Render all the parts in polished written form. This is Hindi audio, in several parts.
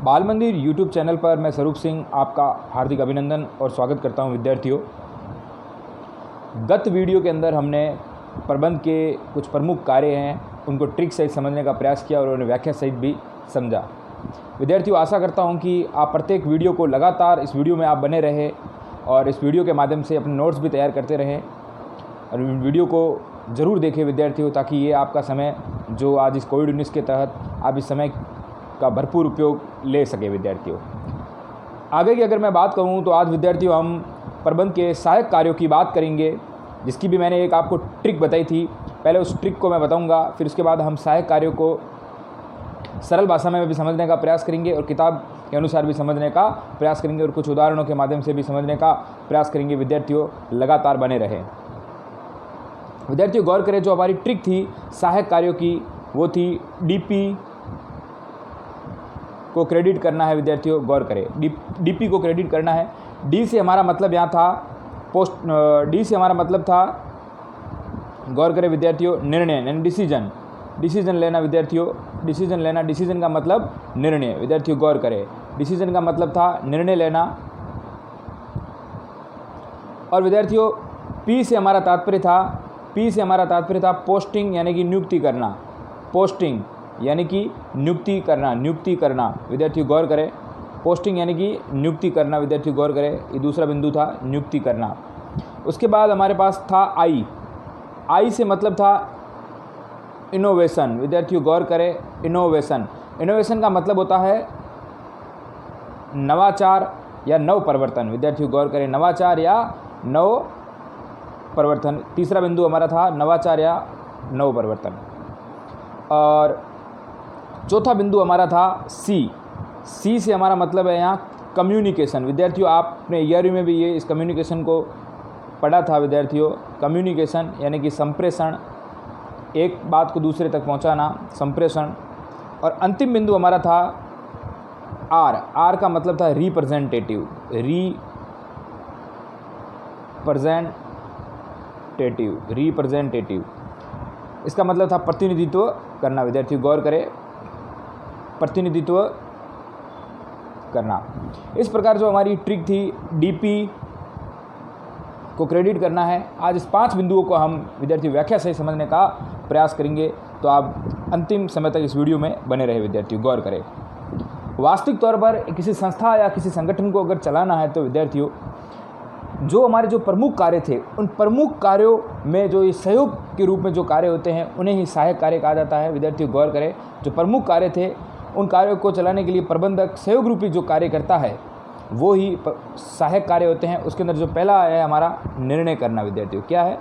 बाल मंदिर यूट्यूब चैनल पर मैं स्वरूप सिंह आपका हार्दिक अभिनंदन और स्वागत करता हूं विद्यार्थियों। गत वीडियो के अंदर हमने प्रबंध के कुछ प्रमुख कार्य हैं उनको ट्रिक सहित समझने का प्रयास किया और उन्हें व्याख्या सहित भी समझा। विद्यार्थियों, आशा करता हूं कि आप प्रत्येक वीडियो को लगातार इस वीडियो में आप बने रहें और इस वीडियो के माध्यम से अपने नोट्स भी तैयार करते रहें और वीडियो को ज़रूर देखें विद्यार्थियों, ताकि ये आपका समय जो आज इस कोविड-19 के तहत आप इस समय का भरपूर उपयोग ले सके। विद्यार्थियों, आगे की अगर मैं बात करूं तो आज विद्यार्थियों हम प्रबंध के सहायक कार्यों की बात करेंगे, जिसकी भी मैंने एक आपको ट्रिक बताई थी। पहले उस ट्रिक को मैं बताऊंगा, फिर उसके बाद हम सहायक कार्यों को सरल भाषा में भी समझने का प्रयास करेंगे और किताब के अनुसार भी समझने का प्रयास करेंगे और कुछ उदाहरणों के माध्यम से भी समझने का प्रयास करेंगे। विद्यार्थियों, लगातार बने रहें। विद्यार्थियों, गौर करें, जो हमारी ट्रिक थी सहायक कार्यों की वो थी डीपी को क्रेडिट करना है। विद्यार्थियों, गौर करें, डीपी को क्रेडिट करना है। डी से हमारा मतलब यहाँ था डी से हमारा मतलब था, गौर करें विद्यार्थियों, निर्णय यानी डिसीजन लेना। विद्यार्थियों, डिसीजन लेना, डिसीजन का मतलब निर्णय। विद्यार्थियों, गौर करें, डिसीजन का मतलब था निर्णय लेना। और विद्यार्थियों, पी से हमारा तात्पर्य था पोस्टिंग यानी कि नियुक्ति करना। पोस्टिंग यानी कि नियुक्ति करना। विद्यार्थियों, गौर करें, पोस्टिंग यानी कि नियुक्ति करना। विद्यार्थियों, गौर करें, ये दूसरा बिंदु था, नियुक्ति करना। उसके बाद हमारे पास था आई से मतलब था इनोवेशन। विद्यार्थियों, गौर करें, इनोवेशन का मतलब होता है नवाचार या नव परिवर्तन। विद्यार्थियों, गौर करें, नवाचार या नव परिवर्तन। तीसरा बिंदु हमारा था नवाचार या नव परिवर्तन। और चौथा बिंदु हमारा था सी से हमारा मतलब है यहाँ कम्युनिकेशन। विद्यार्थियों, आपने ईआरयू में भी ये इस कम्युनिकेशन को पढ़ा था। विद्यार्थियों, कम्युनिकेशन यानी कि संप्रेषण, एक बात को दूसरे तक पहुँचाना, संप्रेषण। और अंतिम बिंदु हमारा था आर का मतलब था रिप्रेजेंटेटिव। इसका मतलब था प्रतिनिधित्व करना। विद्यार्थियों, गौर करें, प्रतिनिधित्व करना। इस प्रकार जो हमारी ट्रिक थी डीपी को क्रेडिट करना है, आज इस 5 बिंदुओं को हम विद्यार्थी व्याख्या से समझने का प्रयास करेंगे। तो आप अंतिम समय तक इस वीडियो में बने रहे। विद्यार्थियों, गौर करें, वास्तविक तौर पर किसी संस्था या किसी संगठन को अगर चलाना है तो विद्यार्थियों, जो हमारे जो प्रमुख कार्य थे उन प्रमुख कार्यों में जो ये सहयोग के रूप में जो कार्य होते हैं उन्हें ही सहायक कार्य कहा जाता है। विद्यार्थियों, गौर करें, जो प्रमुख कार्य थे उन कार्यों को चलाने के लिए प्रबंधक सहयोग रूपी जो कार्य करता है वो ही सहायक कार्य होते हैं। उसके अंदर जो पहला है हमारा निर्णय करना। विद्यार्थियों, क्या है?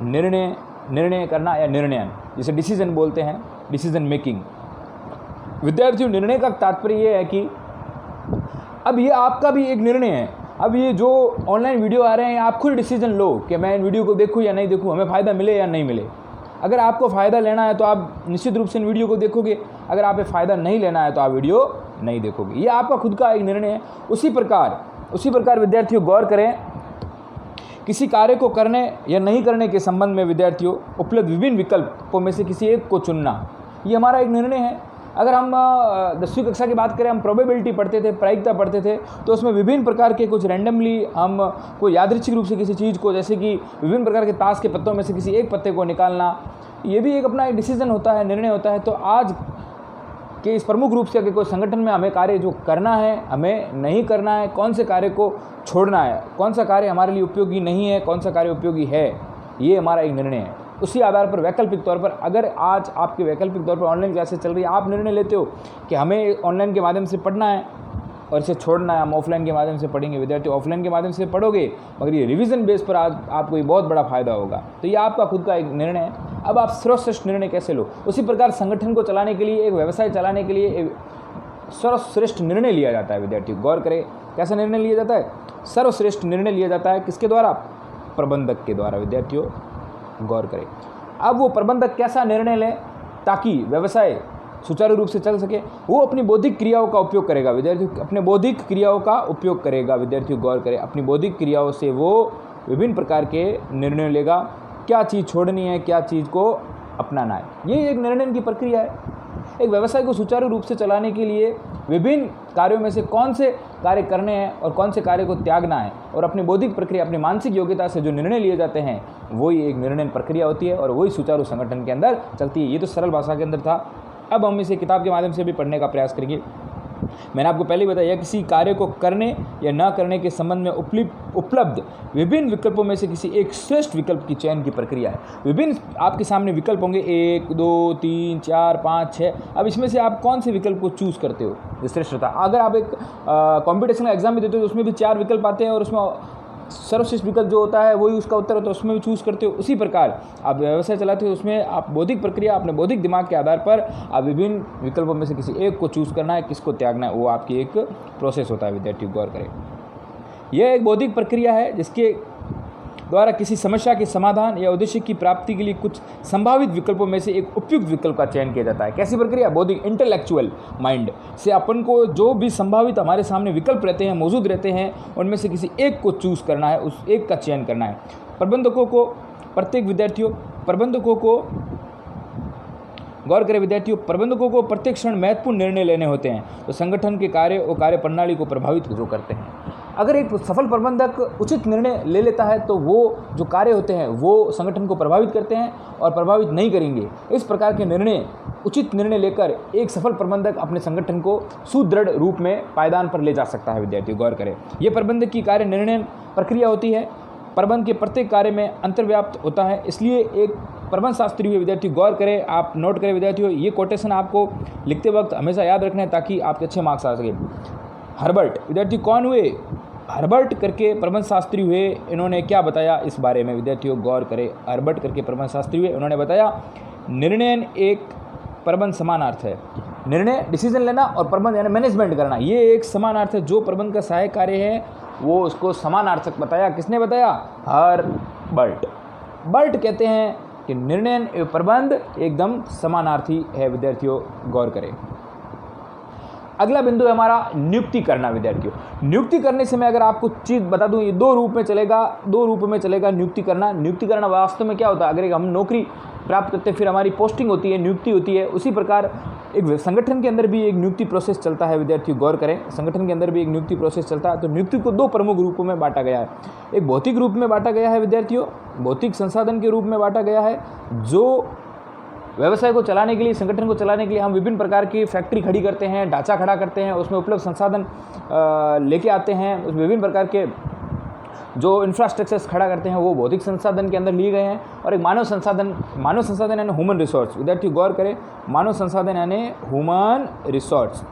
निर्णय करना या निर्णयन, जिसे डिसीजन बोलते हैं, डिसीजन मेकिंग। विद्यार्थियों, निर्णय का तात्पर्य ये है कि अब ये आपका भी एक निर्णय है। अब ये जो ऑनलाइन वीडियो आ रहे हैं, आप खुद डिसीजन लो कि मैं इन वीडियो को देखूं या नहीं देखूं, हमें फ़ायदा मिले या नहीं मिले। अगर आपको फ़ायदा लेना है तो आप निश्चित रूप से इन वीडियो को देखोगे, अगर आपको फ़ायदा नहीं लेना है तो आप वीडियो नहीं देखोगे। ये आपका खुद का एक निर्णय है। उसी प्रकार विद्यार्थियों, गौर करें, किसी कार्य को करने या नहीं करने के संबंध में विद्यार्थियों उपलब्ध विभिन्न विकल्पों में से किसी एक को चुनना, ये हमारा एक निर्णय है। अगर हम 10वीं कक्षा की बात करें, हम प्रोबेबिलिटी पढ़ते थे, प्रायिकता पढ़ते थे, तो उसमें विभिन्न प्रकार के कुछ रैंडमली हम कोई यादृच्छिक रूप से किसी चीज़ को, जैसे कि विभिन्न प्रकार के ताश के पत्तों में से किसी एक पत्ते को निकालना, ये भी एक अपना एक डिसीजन होता है, निर्णय होता है। तो आज के इस प्रमुख रूप से अगर कोई संगठन में हमें कार्य जो करना है, हमें नहीं करना है, कौन से कार्य को छोड़ना है, कौन सा कार्य हमारे लिए उपयोगी नहीं है, कौन सा कार्य उपयोगी है, ये हमारा एक निर्णय है। उसी आधार पर वैकल्पिक तौर पर, अगर आज आपके वैकल्पिक तौर पर ऑनलाइन क्लासेस चल रही है, आप निर्णय लेते हो कि हमें ऑनलाइन के माध्यम से पढ़ना है और इसे छोड़ना है, हम ऑफलाइन के माध्यम से पढ़ेंगे। विद्यार्थियों, ऑफलाइन के माध्यम से पढ़ोगे मगर ये रिवीजन बेस पर आज आपको ये बहुत बड़ा फायदा होगा। तो ये आपका खुद का एक निर्णय है। अब आप सर्वश्रेष्ठ निर्णय कैसे लो? उसी प्रकार संगठन को चलाने के लिए, एक व्यवसाय चलाने के लिए एक सर्वश्रेष्ठ निर्णय लिया जाता है। विद्यार्थियों, गौर करें, कैसा निर्णय लिया जाता है? सर्वश्रेष्ठ निर्णय लिया जाता है। किसके द्वारा? प्रबंधक के द्वारा। विद्यार्थियों, गौर करें, अब वो प्रबंधक कैसा निर्णय लें ताकि व्यवसाय सुचारू रूप से चल सके? वो अपनी बौद्धिक क्रियाओं का उपयोग करेगा। विद्यार्थियों, अपने बौद्धिक क्रियाओं का उपयोग करेगा। विद्यार्थियों, गौर करें, अपनी बौद्धिक क्रियाओं से वो विभिन्न प्रकार के निर्णय लेगा, क्या चीज़ छोड़नी है, क्या चीज़ को अपनाना है। ये एक निर्णय की प्रक्रिया है। एक व्यवसाय को सुचारू रूप से चलाने के लिए विभिन्न कार्यों में से कौन से कार्य करने हैं और कौन से कार्य को त्यागना है, और अपनी बौद्धिक प्रक्रिया, अपनी मानसिक योग्यता से जो निर्णय लिए जाते हैं वही एक निर्णय प्रक्रिया होती है और वही सुचारू संगठन के अंदर चलती है। ये तो सरल भाषा के अंदर था। अब हम इसे किताब के माध्यम से भी पढ़ने का प्रयास करेंगे। मैंने आपको पहले बताया, किसी कार्य को करने या न करने के संबंध में उपलब्ध विभिन्न विकल्पों में से किसी एक श्रेष्ठ विकल्प की चयन की प्रक्रिया है। विभिन्न आपके सामने विकल्प होंगे, 1 2 3 4 5 6। अब इसमें से आप कौन से विकल्प को चूज़ करते हो जो श्रेष्ठ होता है। अगर आप एक कॉम्पिटिशन का एग्जाम भी देते हो तो उसमें भी 4 विकल्प आते हैं और उसमें सर्वश्रेष्ठ विकल्प जो होता है वही उसका उत्तर होता है, उसमें भी चूज़ करते हो। उसी प्रकार आप व्यवसाय चलाते हो, उसमें आप बौद्धिक प्रक्रिया, अपने बौद्धिक दिमाग के आधार पर आप विभिन्न विकल्पों में से किसी एक को चूज़ करना है, किसको त्यागना है, वो आपकी एक प्रोसेस होता है। विद्यार्थी गौर करें, यह एक बौद्धिक प्रक्रिया है जिसके द्वारा किसी समस्या के समाधान या उद्देश्य की प्राप्ति के लिए कुछ संभावित विकल्पों में से एक उपयुक्त विकल्प का चयन किया जाता है। कैसी प्रक्रिया? बौद्धिक, इंटेलेक्चुअल माइंड से अपन को जो भी संभावित हमारे सामने विकल्प रहते हैं, मौजूद रहते हैं, उनमें से किसी एक को चूज़ करना है, उस एक का चयन करना है। प्रबंधकों को गौर करें विद्यार्थियों, प्रबंधकों को प्रत्येक क्षण महत्वपूर्ण निर्णय लेने होते हैं तो संगठन के कार्य और कार्य प्रणाली को प्रभावित जो करते हैं। अगर एक सफल प्रबंधक उचित निर्णय ले लेता है तो वो जो कार्य होते हैं वो संगठन को प्रभावित करते हैं और प्रभावित नहीं करेंगे। इस प्रकार के निर्णय, उचित निर्णय लेकर एक सफल प्रबंधक अपने संगठन को सुदृढ़ रूप में पायदान पर ले जा सकता है। विद्यार्थियों गौर करें, यह प्रबंधक की कार्य निर्णय प्रक्रिया होती है, प्रबंध के प्रत्येक कार्य में अंतर्व्याप्त होता है। इसलिए एक प्रबंध शास्त्री हुए विद्यार्थी गौर करें, आप नोट करें विद्यार्थियों, ये कोटेशन आपको लिखते वक्त हमेशा याद रखना है ताकि आपके अच्छे मार्क्स आ सके। हर्बर्ट, विद्यार्थी कौन हुए? हर्बर्ट करके प्रबंध शास्त्री हुए। इन्होंने क्या बताया इस बारे में? विद्यार्थियों गौर करें, हर्बर्ट करके प्रबंध शास्त्री हुए। उन्होंने बताया निर्णय एक प्रबंध समानार्थ है। निर्णय, डिसीजन लेना, और प्रबंध यानी मैनेजमेंट करना, ये एक समानार्थ है। जो प्रबंध का सहायक कार्य है वो उसको समानार्थक बताया। किसने बताया? हर्बर्ट। बर्ट कहते हैं कि निर्णय एवं प्रबंध एकदम समानार्थी है। विद्यार्थियों गौर करें। अगला बिंदु है हमारा नियुक्ति करना। विद्यार्थियों, नियुक्ति करने से मैं अगर आपको चीज़ बता दूं, ये दो रूप में चलेगा नियुक्ति करना। नियुक्ति करना वास्तव में क्या होता है? अगर हम नौकरी प्राप्त करते हैं, फिर हमारी पोस्टिंग होती है, नियुक्ति होती है। उसी प्रकार एक संगठन के अंदर भी एक नियुक्ति प्रोसेस चलता है। विद्यार्थियों गौर करें, संगठन के अंदर भी एक नियुक्ति प्रोसेस चलता है। तो नियुक्ति को दो प्रमुख रूपों में बांटा गया है। एक भौतिक रूप में बांटा गया है विद्यार्थियों, भौतिक संसाधन के रूप में बांटा गया है। जो व्यवसाय को चलाने के लिए, संगठन को चलाने के लिए हम विभिन्न प्रकार की फैक्ट्री खड़ी करते हैं, ढांचा खड़ा करते हैं, उसमें उपलब्ध संसाधन लेके आते हैं, उसमें विभिन्न प्रकार के जो इंफ्रास्ट्रक्चर्स खड़ा करते हैं वो भौतिक संसाधन के अंदर लिए गए हैं। और एक मानव संसाधन यानी ह्यूमन रिसोर्स। विद्यार्थी गौर करें, मानव संसाधन यानी ह्यूमन रिसोर्स।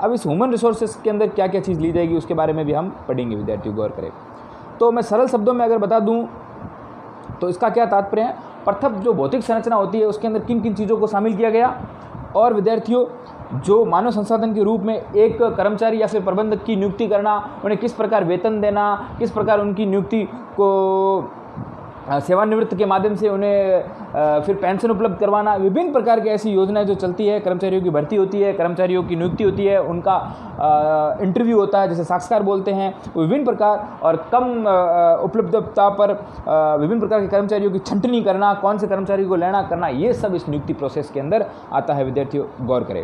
अब इस ह्यूमन रिसोर्सेज के अंदर क्या क्या चीज़ ली जाएगी उसके बारे में भी हम पढ़ेंगे। विद्यार्थी गौर करें, तो मैं सरल शब्दों में अगर बता दूं तो इसका क्या तात्पर्य है? प्रथम जो भौतिक संरचना होती है उसके अंदर किन किन चीज़ों को शामिल किया गया, और विद्यार्थियों जो मानव संसाधन के रूप में एक कर्मचारी या फिर प्रबंधक की नियुक्ति करना, उन्हें किस प्रकार वेतन देना, किस प्रकार उनकी नियुक्ति को सेवानिवृत्त के माध्यम से उन्हें फिर पेंशन उपलब्ध करवाना, विभिन्न प्रकार की ऐसी योजनाएं जो चलती है। कर्मचारियों की भर्ती होती है, कर्मचारियों की नियुक्ति होती है, उनका इंटरव्यू होता है जिसे साक्षात्कार बोलते हैं। विभिन्न प्रकार और कम उपलब्धता पर विभिन्न प्रकार के कर्मचारियों की छंटनी करना, कौन से कर्मचारी को लेना करना, ये सब इस नियुक्ति प्रोसेस के अंदर आता है। विद्यार्थियों गौर करें,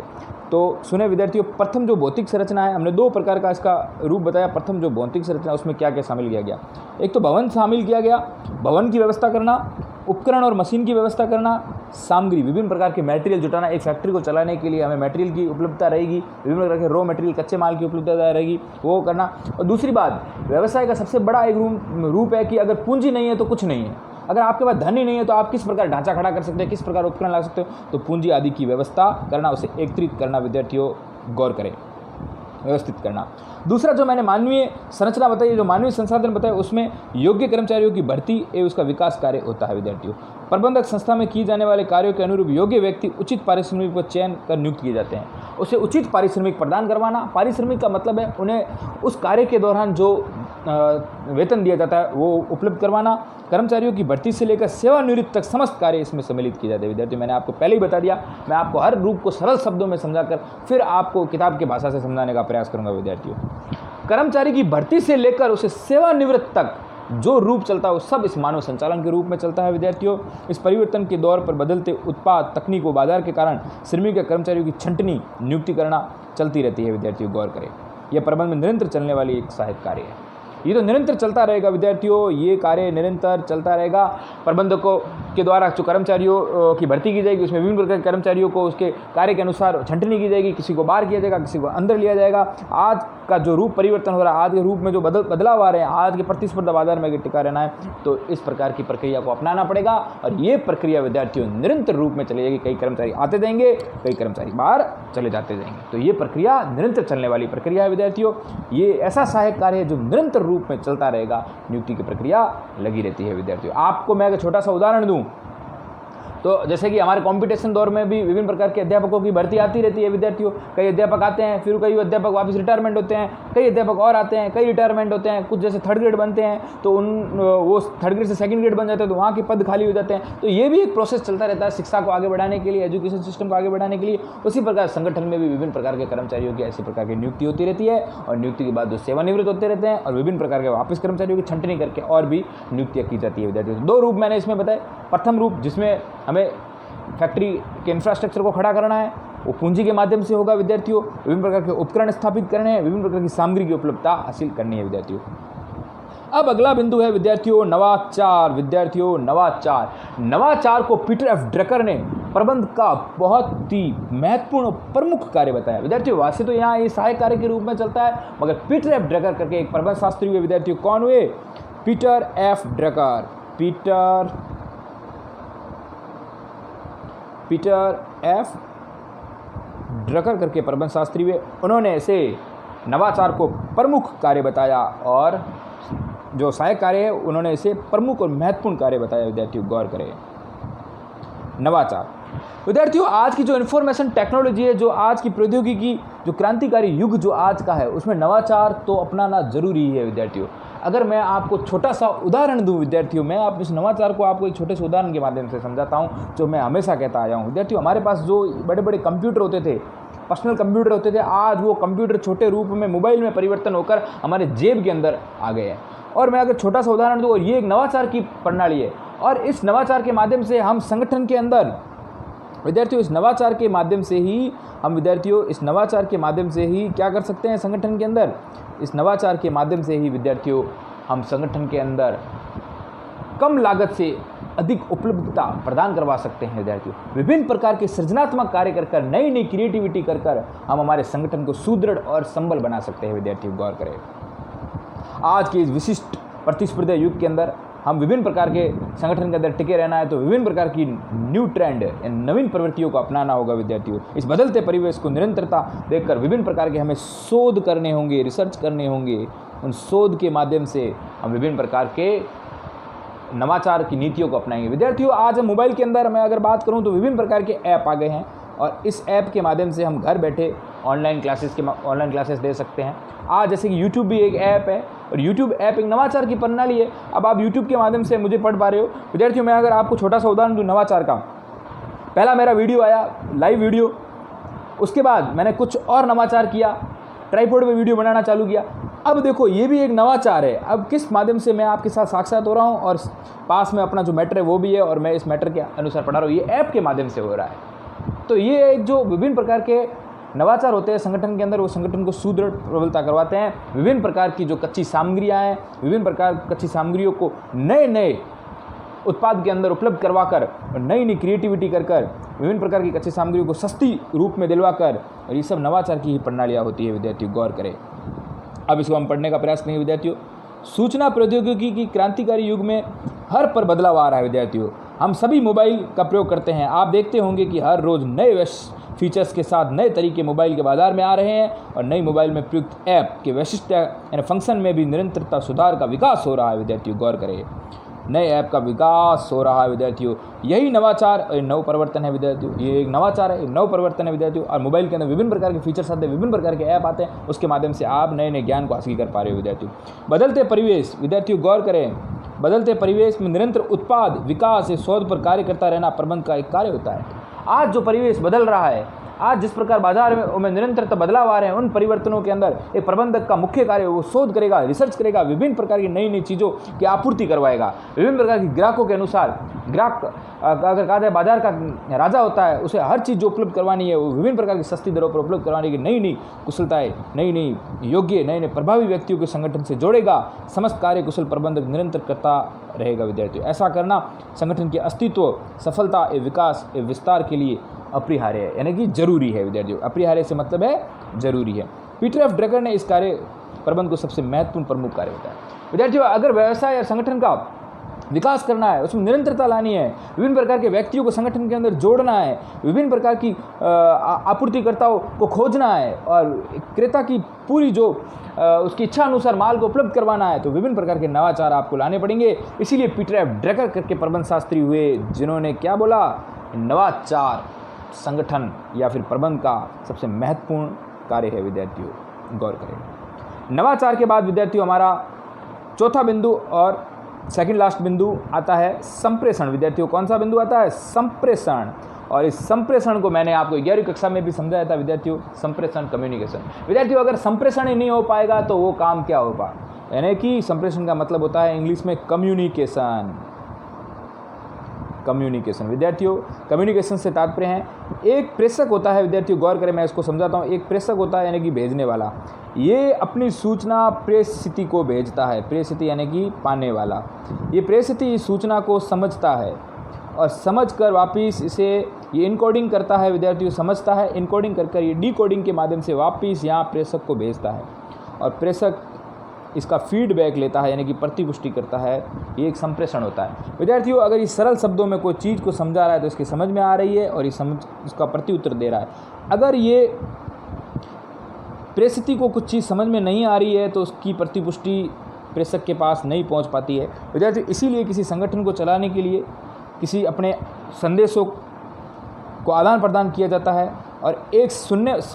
तो सुने विद्यार्थियों, प्रथम जो भौतिक संरचना है, हमने दो प्रकार का इसका रूप बताया। प्रथम जो भौतिक संरचना उसमें क्या क्या शामिल किया गया? एक तो भवन शामिल किया गया, भवन की व्यवस्था करना, उपकरण और मशीन की व्यवस्था करना, सामग्री, विभिन्न प्रकार के मटेरियल जुटाना। एक फैक्ट्री को चलाने के लिए हमें मटेरियल की उपलब्धता रहेगी, विभिन्न प्रकार के रॉ मटेरियल, कच्चे माल की उपलब्धता रहेगी, वो करना। और दूसरी बात, व्यवसाय का सबसे बड़ा एक रूप है कि अगर पूंजी नहीं है तो कुछ नहीं है। अगर आपके पास धन ही नहीं है तो आप किस प्रकार ढांचा खड़ा कर सकते हैं, किस प्रकार उपकरण ला सकते हो? तो पूंजी आदि की व्यवस्था करना, उसे एकत्रित करना। विद्यार्थियों गौर करें, व्यवस्थित करना। दूसरा जो मैंने मानवीय संरचना बताई, जो मानवीय संसाधन बताए, उसमें योग्य कर्मचारियों की भर्ती एवं उसका विकास कार्य होता है। विद्यार्थियों, प्रबंधक संस्था में किए जाने वाले कार्यों के अनुरूप योग्य व्यक्ति उचित पारिश्रमिक पर चयन कर नियुक्त किए जाते हैं। उसे उचित पारिश्रमिक प्रदान करवाना। पारिश्रमिक का मतलब है उन्हें उस कार्य के दौरान जो वेतन दिया जाता है वो उपलब्ध करवाना। कर्मचारियों की भर्ती से लेकर सेवानिवृत्त तक समस्त कार्य इसमें सम्मिलित किए जाते हैं। विद्यार्थियों, मैंने आपको पहले ही बता दिया, मैं आपको हर रूप को सरल शब्दों में समझाकर फिर आपको किताब की भाषा से समझाने का प्रयास करूंगा। विद्यार्थियों, कर्मचारी की भर्ती से लेकर उसे सेवानिवृत्त तक जो रूप चलता है वो सब इस मानव संचालन के रूप में चलता है विद्यार्थियों। इस परिवर्तन के दौर पर बदलते उत्पाद, तकनीक व बाजार के कारण श्रमिक या कर्मचारियों की छंटनी, नियुक्ति करना चलती रहती है विद्यार्थियों, गौर करें। यह प्रबंध में निरंतर चलने वाली एक सहायक कार्य है। ये तो निरंतर चलता रहेगा विद्यार्थियों, ये कार्य निरंतर चलता रहेगा। प्रबंधकों के द्वारा जो कर्मचारियों की भर्ती की जाएगी, उसमें विभिन्न प्रकार के कर्मचारियों को उसके कार्य के अनुसार छंटनी की जाएगी, किसी को बाहर किया जाएगा, किसी को अंदर लिया जाएगा। आज का जो रूप परिवर्तन हो रहा है, आज के रूप में जो बदलाव आ रहे हैं, आज के प्रतिस्पर्धा बाजार में अगर टिका रहना है तो इस प्रकार की प्रक्रिया को अपनाना पड़ेगा। और ये प्रक्रिया विद्यार्थियों निरंतर रूप में चलेगी। कई कर्मचारी आते जाएंगे, कई कर्मचारी बाहर चले जाते जाएंगे, तो ये प्रक्रिया निरंतर चलने वाली प्रक्रिया है विद्यार्थियों। ये ऐसा सहायक कार्य है जो निरंतर रूप में चलता रहेगा, नियुक्ति की प्रक्रिया लगी रहती है विद्यार्थियों। आपको मैं अगर छोटा सा उदाहरण दूं तो जैसे कि हमारे कंपटीशन दौर में भी विभिन्न प्रकार के अध्यापकों की भर्ती आती रहती है विद्यार्थियों। कई अध्यापक आते हैं, फिर कई अध्यापक वापस रिटायरमेंट होते हैं, कई अध्यापक और आते हैं, कई रिटायरमेंट होते हैं, कुछ जैसे थर्ड ग्रेड बनते हैं तो वो थर्ड ग्रेड से सेकंड ग्रेड बन जाते हैं, तो वहाँ के पद खाली हो जाते हैं। तो ये भी एक प्रोसेस चलता रहता है शिक्षा को आगे बढ़ाने के लिए, एजुकेशन सिस्टम को आगे बढ़ाने के लिए। उसी प्रकार संगठन में भी विभिन्न प्रकार के कर्मचारियों की ऐसी प्रकार की नियुक्ति होती रहती है, और नियुक्ति के बाद जो सेवानिवृत्त होते रहते हैं, और विभिन्न प्रकार के वापस कर्मचारियों की छंटनी करके और भी नियुक्तियाँ की जाती है विद्यार्थियों। दो रूप मैंने इसमें बताए। प्रथम रूप जिसमें हमें फैक्ट्री के इंफ्रास्ट्रक्चर को खड़ा करना है, वो पूंजी के माध्यम से होगा विद्यार्थियों। विभिन्न प्रकार के उपकरण स्थापित करने हैं, विभिन्न प्रकार की सामग्री की उपलब्धता हासिल करनी है विद्यार्थियों। अब अगला बिंदु है विद्यार्थियों नवाचार। विद्यार्थियों नवाचार को पीटर एफ ड्रकर ने प्रबंध का बहुत ही महत्वपूर्ण और प्रमुख कार्य बताया विद्यार्थियों। वैसे तो यहाँ ये सहायक कार्य के रूप में चलता है, मगर पीटर एफ ड्रकर करके एक प्रबंध शास्त्री हुए विद्यार्थियों। कौन हुए? पीटर एफ ड्रकर करके प्रबंध शास्त्री हुए। उन्होंने इसे नवाचार को प्रमुख कार्य बताया, और जो सहायक कार्य है उन्होंने इसे प्रमुख और महत्वपूर्ण कार्य बताया विद्यार्थियों, गौर करें। नवाचार विद्यार्थियों, आज की जो इन्फॉर्मेशन टेक्नोलॉजी है, जो आज की प्रौद्योगिकी, जो क्रांतिकारी युग जो आज का है, उसमें नवाचार तो अपनाना जरूरी है विद्यार्थियों। अगर मैं आपको छोटा सा उदाहरण दूं विद्यार्थियों, मैं आप इस नवाचार को आपको एक छोटे से उदाहरण के माध्यम से समझाता हूं, जो मैं हमेशा कहता आया हूं विद्यार्थियों। हमारे पास जो बड़े बड़े कंप्यूटर होते थे, पर्सनल कंप्यूटर होते थे, आज वो कंप्यूटर छोटे रूप में मोबाइल में परिवर्तन होकर हमारे जेब के अंदर आ गए हैं। और मैं अगर छोटा सा उदाहरण दूं, और ये एक नवाचार की प्रणाली है, और इस नवाचार के माध्यम से हम संगठन के अंदर विद्यार्थियों, इस नवाचार के माध्यम से ही हम विद्यार्थियों इस नवाचार के माध्यम से ही क्या कर सकते हैं संगठन के अंदर? इस नवाचार के माध्यम से ही विद्यार्थियों हम संगठन के अंदर कम लागत से अधिक उपलब्धता प्रदान करवा सकते हैं विद्यार्थियों। विभिन्न प्रकार के सृजनात्मक कार्य कर कर, नई नई क्रिएटिविटी कर कर हम हमारे संगठन को सुदृढ़ और संबल बना सकते हैं विद्यार्थियों, गौर करें। आज के इस विशिष्ट प्रतिस्पर्धा युग के अंदर हम विभिन्न प्रकार के संगठन के अंदर टिके रहना है, तो विभिन्न प्रकार की न्यू ट्रेंड या नवीन प्रवृत्तियों को अपनाना होगा विद्यार्थियों। इस बदलते परिवेश को निरंतरता देखकर विभिन्न प्रकार के हमें शोध करने होंगे, रिसर्च करने होंगे। उन शोध के माध्यम से हम विभिन्न प्रकार के नवाचार की नीतियों को अपनाएंगे विद्यार्थियों। आज हम मोबाइल के अंदर मैं अगर बात करूं तो विभिन्न प्रकार के ऐप आ गए हैं, और इस ऐप के माध्यम से हम घर बैठे ऑनलाइन क्लासेस दे सकते हैं। आज जैसे कि यूट्यूब भी एक ऐप है, और यूट्यूब ऐप एक नवाचार की प्रणाली है। अब आप यूट्यूब के माध्यम से मुझे पढ़ पा रहे हो विद्यार्थियों। मैं अगर आपको छोटा सा उदाहरण दूं नवाचार का, पहला मेरा वीडियो आया, लाइव वीडियो, उसके बाद मैंने कुछ और नवाचार किया, ट्राइपॉड पे वीडियो बनाना चालू किया। अब देखो ये भी एक नवाचार है। अब किस माध्यम से मैं आपके साथ साक्षात हो रहा हूँ, और पास में अपना जो मैटर है वो भी है, और मैं इस मैटर के अनुसार पढ़ा रहा हूँ, ये ऐप के माध्यम से हो रहा है। तो ये एक जो विभिन्न प्रकार के नवाचार होते हैं संगठन के अंदर, वो संगठन को सुदृढ़ प्रबलता करवाते हैं। विभिन्न प्रकार की जो कच्ची सामग्रियाँ हैं, विभिन्न प्रकार कच्ची सामग्रियों को नए नए उत्पाद के अंदर उपलब्ध करवाकर, और नई नई क्रिएटिविटी कर कर विभिन्न प्रकार की कच्ची सामग्रियों को सस्ती रूप में दिलवाकर, और ये सब नवाचार की ही प्रणालियाँ होती है विद्यार्थियों, गौर करें। अब इसको हम पढ़ने का प्रयास करेंगे विद्यार्थियों। सूचना प्रौद्योगिकी की क्रांतिकारी युग में हर पर बदलाव आ रहा है विद्यार्थियों। हम सभी मोबाइल का प्रयोग करते हैं। आप देखते होंगे कि हर रोज़ नए फीचर्स के साथ नए तरीके मोबाइल के बाजार में आ रहे हैं, और नई मोबाइल में प्रयुक्त ऐप के वैशिष्ट्य यानी फंक्शन में भी निरंतरता सुधार का विकास हो रहा है विद्यार्थियों, गौर करें। नए ऐप का विकास हो रहा है विद्यार्थियों। यही नवाचार और नव परिवर्तन है विद्यार्थियों। ये एक नवाचार है, नव परिवर्तन है विद्यार्थियों। और मोबाइल के अंदर विभिन्न प्रकार के फीचर्स आते हैं, विभिन्न प्रकार के ऐप आते हैं, उसके माध्यम से आप नए नए ज्ञान को हासिल कर पा रहे हो विद्यार्थियों। बदलते परिवेश विद्यार्थियों, गौर करें। बदलते परिवेश में निरंतर उत्पाद विकास या शोध पर कार्य करता रहना प्रबंध का एक कार्य होता है। आज जो परिवेश बदल रहा है, आज जिस प्रकार बाजार में निरंतर बदलाव आ रहे हैं, उन परिवर्तनों के अंदर एक प्रबंधक का मुख्य कार्य वो शोध करेगा, रिसर्च करेगा, विभिन्न प्रकार की नई नई चीज़ों की आपूर्ति करवाएगा, विभिन्न प्रकार की ग्राहकों के अनुसार। ग्राहक अगर कहा जाए बाजार का राजा होता है, उसे हर चीज़ जो उपलब्ध करवानी है वो विभिन्न प्रकार की सस्ती दरों पर उपलब्ध करवाने की नई नई कुशलताएं, नई नई योग्य, नए नए प्रभावी व्यक्तियों के संगठन से जोड़ेगा। समस्त कार्य कुशल प्रबंधक निरंतर करता रहेगा विद्यार्थियों। ऐसा करना संगठन के अस्तित्व, सफलता एवं विकास एवं विस्तार के लिए अपरिहार्य है, यानी कि जरूरी है विद्यार्थियों। अपरिहार्य से मतलब है जरूरी है। पीटर एफ ड्रकर ने इस कार्य प्रबंध को सबसे महत्वपूर्ण प्रमुख कार्य बताया। विद्यार्थियों, अगर व्यवसाय या संगठन का विकास करना है, उसमें निरंतरता लानी है, विभिन्न प्रकार के व्यक्तियों को संगठन के अंदर जोड़ना है, विभिन्न प्रकार की आपूर्तिकर्ताओं को खोजना है और क्रेता की पूरी जो उसकी इच्छा अनुसार माल को उपलब्ध करवाना है, तो विभिन्न प्रकार के नवाचार आपको लाने पड़ेंगे। इसीलिए पीटर एफ ड्रकर करके प्रबंध शास्त्री हुए, जिन्होंने क्या बोला, नवाचार संगठन या फिर प्रबंध का सबसे महत्वपूर्ण कार्य है विद्यार्थियों, गौर करें। नवाचार के बाद विद्यार्थियों हमारा चौथा बिंदु और सेकंड लास्ट बिंदु आता है संप्रेषण। विद्यार्थियों कौन सा बिंदु आता है, संप्रेषण। और इस संप्रेषण को मैंने आपको 11वीं कक्षा में भी समझाया था विद्यार्थियों, संप्रेषण कम्युनिकेशन। विद्यार्थियों अगर संप्रेषण ही नहीं हो पाएगा तो वो काम क्या होगा, यानी कि संप्रेषण का मतलब होता है इंग्लिश में कम्युनिकेशन। कम्युनिकेशन विद्यार्थियों, कम्युनिकेशन से तात्पर्य है एक प्रेषक होता है विद्यार्थियों, गौर करें मैं इसको समझाता हूँ। एक प्रेषक होता है यानी कि भेजने वाला, ये अपनी सूचना प्रेषित को भेजता है। प्रेषित यानी कि पाने वाला। ये प्रेषित इस सूचना को समझता है और समझकर वापस इसे ये इनकोडिंग करता है विद्यार्थियों, समझता है, इनकोडिंग कर ये डिकोडिंग के माध्यम से वापस यहाँ प्रेषक को भेजता है और प्रेषक इसका फीडबैक लेता है यानी कि प्रतिपुष्टि करता है। ये एक संप्रेषण होता है विद्यार्थियों। अगर इस सरल शब्दों में कोई चीज़ को समझा रहा है तो इसकी समझ में आ रही है और ये समझ उसका प्रत्युत्तर दे रहा है। अगर ये प्रेषित को कुछ चीज़ समझ में नहीं आ रही है तो उसकी प्रतिपुष्टि प्रेषक के पास नहीं पहुंच पाती है विद्यार्थियों। इसीलिए किसी संगठन को चलाने के लिए किसी अपने संदेशों को आदान प्रदान किया जाता है और एक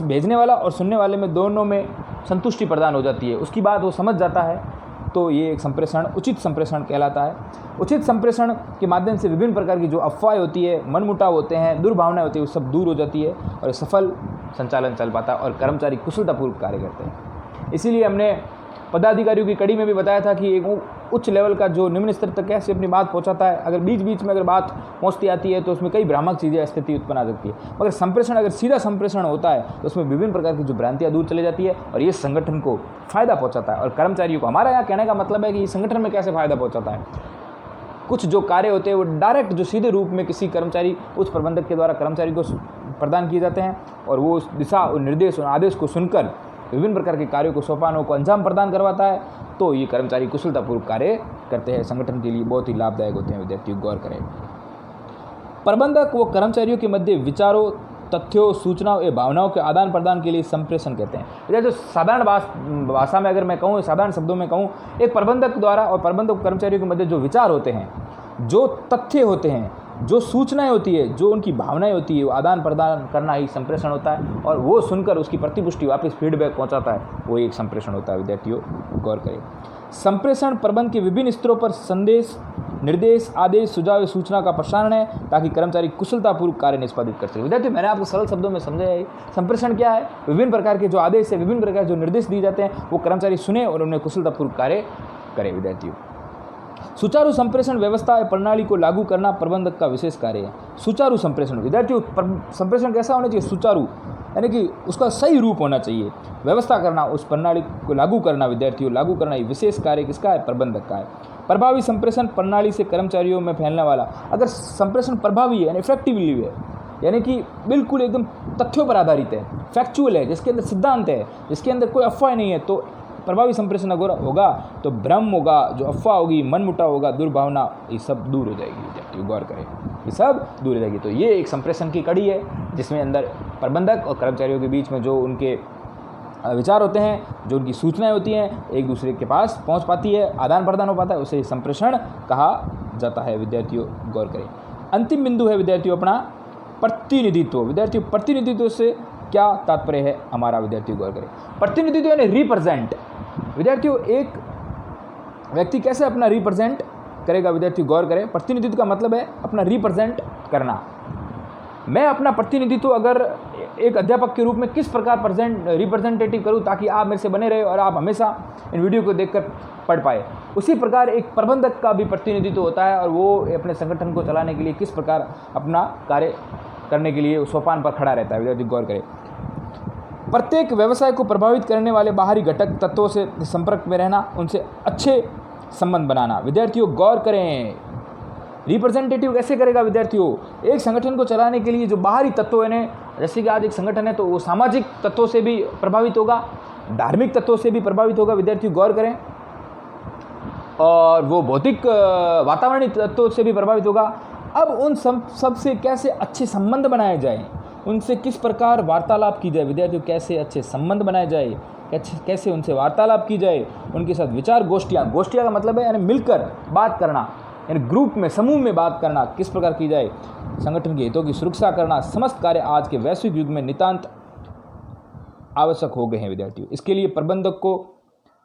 भेजने वाला और सुनने वाले में दोनों में संतुष्टि प्रदान हो जाती है, उसकी बात वो समझ जाता है, तो ये एक संप्रेषण उचित संप्रेषण कहलाता है। उचित संप्रेषण के माध्यम से विभिन्न प्रकार की जो अफवाहें होती है, मनमुटाव होते हैं, दुर्भावनाएं होती है, वो सब दूर हो जाती है और सफल संचालन चल पाता है और कर्मचारी कुशलतापूर्वक कार्य करते हैं। इसीलिए हमने पदाधिकारियों की कड़ी में भी बताया था कि एक उच्च लेवल का जो निम्न स्तर तक कैसे अपनी बात पहुंचाता है, अगर बीच बीच में अगर बात पहुंचती आती है तो उसमें कई भ्रामक चीज़ें स्थिति उत्पन्न आ सकती है। मगर संप्रेषण अगर सीधा संप्रेषण होता है तो उसमें विभिन्न प्रकार की जो भ्रांतियाँ दूर चली जाती है और ये संगठन को फ़ायदा पहुँचाता है और कर्मचारियों को। हमारा यहाँ कहने का मतलब है कि संगठन में कैसे फ़ायदा पहुँचाता है। कुछ जो कार्य होते हैं वो डायरेक्ट जो सीधे रूप में किसी कर्मचारी उच्च प्रबंधक के द्वारा कर्मचारी को प्रदान किए जाते हैं और वो उस दिशा और निर्देश और आदेश को सुनकर विभिन्न प्रकार के कार्यों को, सोपानों को अंजाम प्रदान करवाता है, तो ये कर्मचारी कुशलतापूर्वक कार्य करते हैं, संगठन के लिए बहुत ही लाभदायक होते हैं विद्यार्थियों, गौर करें। प्रबंधक व कर्मचारियों के मध्य विचारों, तथ्यों, सूचनाओं एवं भावनाओं के आदान प्रदान के लिए संप्रेषण कहते हैं। जो साधारण भाषा में अगर मैं कहूँ, साधारण शब्दों में कहूँ, एक प्रबंधक द्वारा और प्रबंधक कर्मचारियों के मध्य जो विचार होते हैं, जो तथ्य होते हैं, जो सूचनाएं होती है, जो उनकी भावनाएं होती है, वो आदान प्रदान करना ही संप्रेषण होता है और वो सुनकर उसकी प्रतिपुष्टि वापस फीडबैक पहुंचाता है, वो एक संप्रेषण होता है विद्यार्थियों, गौर करें। संप्रेषण प्रबंध के विभिन्न स्तरों पर संदेश, निर्देश, आदेश, सुझाव, सूचना का प्रसारण है ताकि कर्मचारी कुशलतापूर्वक कार्य निष्पादित कर सके। विद्यार्थियों मैंने आपको सरल शब्दों में समझाया है संप्रेषण क्या है। विभिन्न प्रकार के जो आदेश है, विभिन्न प्रकार के जो निर्देश दिए जाते हैं, वो कर्मचारी सुने और उन्हें कुशलतापूर्वक कार्य करें विद्यार्थियों। सुचारू संप्रेषण व्यवस्था या प्रणाली को लागू करना प्रबंधक का विशेष कार्य है। सुचारू संप्रेषण विद्यार्थियों, संप्रेषण कैसा होना चाहिए, सुचारू, यानी कि उसका सही रूप होना चाहिए। व्यवस्था करना, उस प्रणाली को लागू करना विद्यार्थियों, लागू करना ये विशेष कार्य किसका है, प्रबंधक का है। प्रभावी संप्रेषण प्रणाली से कर्मचारियों में फैलने वाला, अगर संप्रेषण प्रभावी है, इफेक्टिवली है, यानी कि बिल्कुल एकदम तथ्यों पर आधारित है, फैक्चुअल है, जिसके अंदर सिद्धांत है, जिसके अंदर कोई अफवाह नहीं है, तो प्रभावी संप्रेषण अगर होगा तो भ्रम होगा, जो अफवाह होगी, मनमुटाव होगा, दुर्भावना, ये सब दूर हो जाएगी विद्यार्थियों, गौर करें, ये सब दूर हो जाएगी। तो ये एक संप्रेषण की कड़ी है जिसमें अंदर प्रबंधक और कर्मचारियों के बीच में जो उनके विचार होते हैं, जो उनकी सूचनाएं होती हैं, एक दूसरे के पास पहुंच पाती है, आदान प्रदान हो पाता है, उसे संप्रेषण कहा जाता है विद्यार्थियों, गौर करें। अंतिम बिंदु है विद्यार्थियों अपना प्रतिनिधित्व। विद्यार्थियों प्रतिनिधित्व से क्या तात्पर्य है हमारा, विद्यार्थियों गौर करें। प्रतिनिधित्व यानी रिप्रेजेंट। विद्यार्थियों एक व्यक्ति कैसे अपना रिप्रेजेंट करेगा, विद्यार्थियों गौर करें। प्रतिनिधित्व का मतलब है अपना रिप्रेजेंट करना। मैं अपना प्रतिनिधित्व अगर एक अध्यापक के रूप में किस प्रकार रिप्रेजेंटेटिव करूं ताकि आप मेरे से बने रहे और आप हमेशा इन वीडियो को देखकर पढ़ पाए। उसी प्रकार एक प्रबंधक का भी प्रतिनिधित्व होता है और वो अपने संगठन को चलाने के लिए किस प्रकार अपना कार्य करने के लिए सोपान पर खड़ा रहता है। विद्यार्थी गौर करें। प्रत्येक व्यवसाय को प्रभावित करने वाले बाहरी घटक तत्वों से संपर्क में रहना, उनसे अच्छे संबंध बनाना। विद्यार्थियों गौर करें, रिप्रेजेंटेटिव कैसे करेगा विद्यार्थियों? एक संगठन को चलाने के लिए जो बाहरी तत्व है, जैसे कि आज एक संगठन है तो वो सामाजिक तत्वों से भी प्रभावित होगा, धार्मिक तत्वों से भी प्रभावित होगा। विद्यार्थियों गौर करें। और वो भौतिक वातावरणीय तत्वों से भी प्रभावित होगा। अब उन सब से कैसे अच्छे संबंध बनाए जाए, उनसे किस प्रकार वार्तालाप की जाए। विद्यार्थियों कैसे अच्छे संबंध बनाए जाए, कैसे उनसे वार्तालाप की जाए, उनके साथ विचार गोष्ठियाँ का मतलब है यानी मिलकर बात करना, यानी ग्रुप में समूह में बात करना किस प्रकार की जाए। संगठन के हितों की सुरक्षा करना, समस्त कार्य आज के वैश्विक युग में नितांत आवश्यक हो गए हैं। विद्यार्थियों इसके लिए प्रबंधक को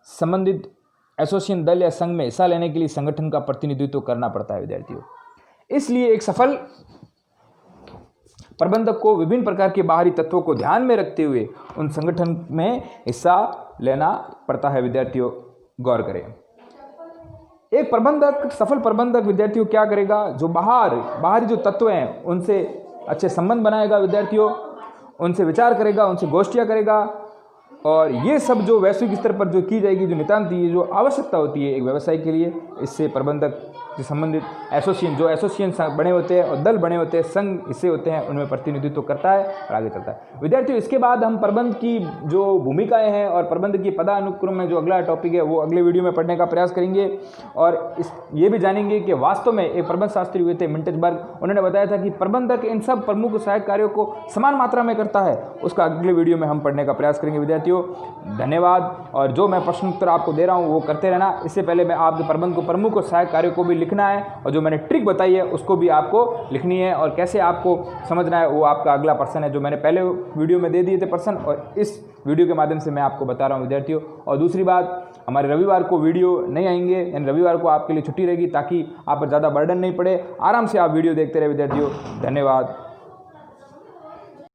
संबंधित एसोसिएशन दल या संघ में हिस्सा लेने के लिए संगठन का प्रतिनिधित्व करना पड़ता है। विद्यार्थियों इसलिए एक सफल प्रबंधक को विभिन्न प्रकार के बाहरी तत्वों को ध्यान में रखते हुए उन संगठन में हिस्सा लेना पड़ता है। विद्यार्थियों गौर करें। एक प्रबंधक, सफल प्रबंधक विद्यार्थियों क्या करेगा? जो बाहरी जो तत्व हैं उनसे अच्छे संबंध बनाएगा। विद्यार्थियों उनसे विचार करेगा, उनसे गोष्ठियाँ करेगा और ये सब जो वैश्विक स्तर पर जो की जाएगी, जो नितांत ये जो आवश्यकता होती है एक व्यवसाय के लिए, इससे प्रबंधक से संबंधित एसोसिएशन बने होते हैं और दल बने होते हैं, संघ हिस्से होते हैं, उनमें प्रतिनिधित्व करता है और आगे चलता है। विद्यार्थियों इसके बाद हम प्रबंध की जो भूमिकाएं हैं और प्रबंध की पदानुक्रम में जो अगला टॉपिक है वो अगले वीडियो में पढ़ने का प्रयास करेंगे और ये भी जानेंगे कि वास्तव में एक प्रबंध शास्त्री हुए थे मिंटेजबर्ग, उन्होंने बताया था कि प्रबंधक इन सब प्रमुख सहायक कार्यों को समान मात्रा में करता है। उसका अगले वीडियो में हम पढ़ने का प्रयास करेंगे। विद्यार्थियों धन्यवाद। और जो मैं प्रश्नोत्तर आपको दे रहा हूँ वो करते रहना। इससे पहले मैं आपके प्रबंध को प्रमुख और सहायक कार्यों को भी लिखना है और जो मैंने ट्रिक बताई है उसको भी आपको लिखनी है और कैसे आपको समझना है वो आपका अगला पर्सन है, जो मैंने पहले वीडियो में दे दिए थे पर्सन, और इस वीडियो के माध्यम से मैं आपको बता रहा हूँ। विद्यार्थियों और दूसरी बात, हमारे रविवार को वीडियो नहीं आएंगे, यानी रविवार को आपके लिए छुट्टी रहेगी ताकि आप पर ज़्यादा बर्डन नहीं पड़े, आराम से आप वीडियो देखते रहे। विद्यार्थियों धन्यवाद।